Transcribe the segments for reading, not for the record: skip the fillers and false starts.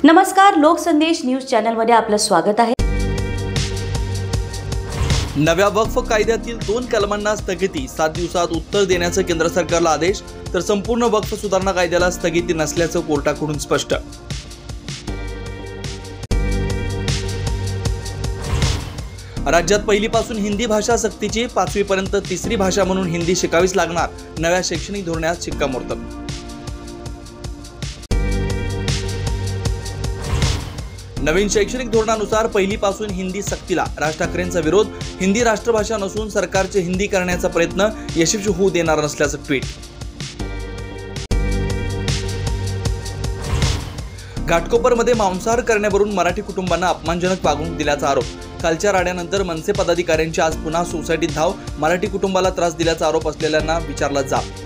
नमस्कार, लोकसंदेश न्यूज चॅनलमध्ये आपलं स्वागत आहे। नव्या वक्फ कायद्यातील 2 कलमांना स्थगिती, 7 दिवसात उत्तर देण्याचं केंद्र सरकारला आदेश, तर संपूर्ण वक्फ सुधारणा कायद्याला स्थगिती नसल्याचं कोर्टाकडून स्पष्ट। राज्यात पहिलीपासून हिंदी भाषा सक्तीची, 5वी पर्यंत तिसरी भाषा म्हणून हिंदी शिकावीच लागणार, नव्या शैक्षणिक धोरणात शिक्कामोर्तब। नवीन शैक्षणिक धोरणानुसार पहिलीपासून हिंदी सक्तीला राज ठाकरेंचा विरोध, हिंदी राष्ट्रभाषा नसून सरकारचे हिंदी करण्याचा प्रयत्न यशस्वी होऊ देणार नसल्याचं ट्विट। घाटकोपरमध्ये मांसाहार करण्यावरून मराठी कुटुंबांना अपमानजनक वागणूक दिल्याचा आरोप, कालच्या राड्यानंतर मनसे पदाधिकाऱ्यांची आज पुन्हा सोसायटीत धाव, मराठी कुटुंबाला त्रास दिल्याचा आरोप असलेल्यांना विचारला जाब।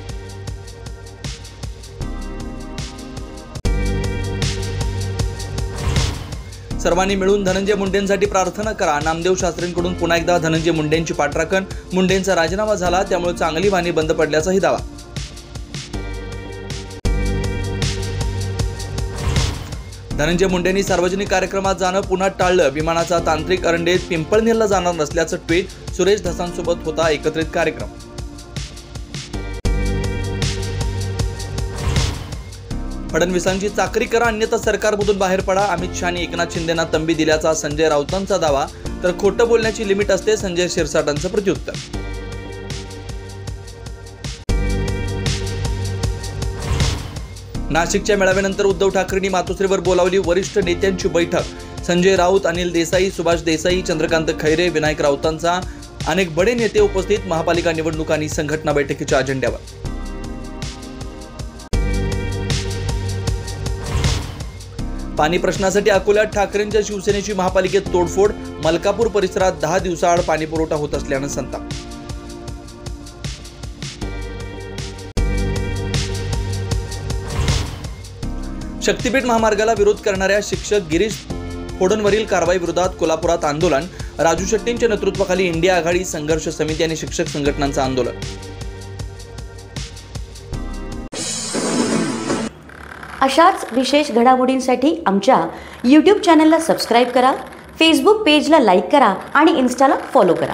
सर्वांनी मिळून धनंजय मुंडेंसाठी प्रार्थना करा, नामदेव शास्त्रींकडून पुन्हा एकदा धनंजय मुंडेंची पाठराखण, मुंडेंचा राजीनामा झाला त्यामुळे चांगली वाणी बंद पडल्याचाही दावा। धनंजय मुंडेंनी सार्वजनिक कार्यक्रमात जाणं पुन्हा टाळलं, विमानाचा तांत्रिक अरंडेत पिंपळनेरला जाणार नसल्याचं ट्विट, सुरेश धसांसोबत होता एकत्रित कार्यक्रम। फडणवीसांची चाकरी करा अन्यथा सरकारमधून बाहेर पडा, अमित शहा आणि एकनाथ शिंदेंना तंबी दिल्याचा संजय राऊतांचा दावा, तर खोटं बोलण्याची लिमिट असते, संजय शिरसाटांचं प्रत्युत्तर। नाशिकच्या मेळाव्यानंतर उद्धव ठाकरेंनी मातोश्रीवर बोलावली वरिष्ठ नेत्यांची बैठक, संजय राऊत, अनिल देसाई, सुभाष देसाई, चंद्रकांत खैरे, विनायक राऊतांचा अनेक बडे नेते उपस्थित, महापालिका निवडणूक आणि संघटना बैठकीच्या अजेंड्यावर। पाणी प्रश्नासाठी अकोल्यात ठाकरेंच्या शिवसेनेची महापालिकेत तोडफोड, मलकापूर परिसरात 10 दिवसाआड पाणी पुरवठा होत असल्यानं संताप। शक्तीपीठ महामार्गाला विरोध करणाऱ्या शिक्षक गिरीश फोडणवरील कारवाई विरोधात कोल्हापुरात आंदोलन, राजू शेट्टींच्या नेतृत्वाखाली इंडिया आघाडी, संघर्ष समिती आणि शिक्षक संघटनांचं आंदोलन। अशाच विशेष घडामोडींसाठी आमच्या YouTube चॅनलला सबस्क्राईब करा, फेसबुक पेजला लाईक करा आणि इन्स्टाला फॉलो करा।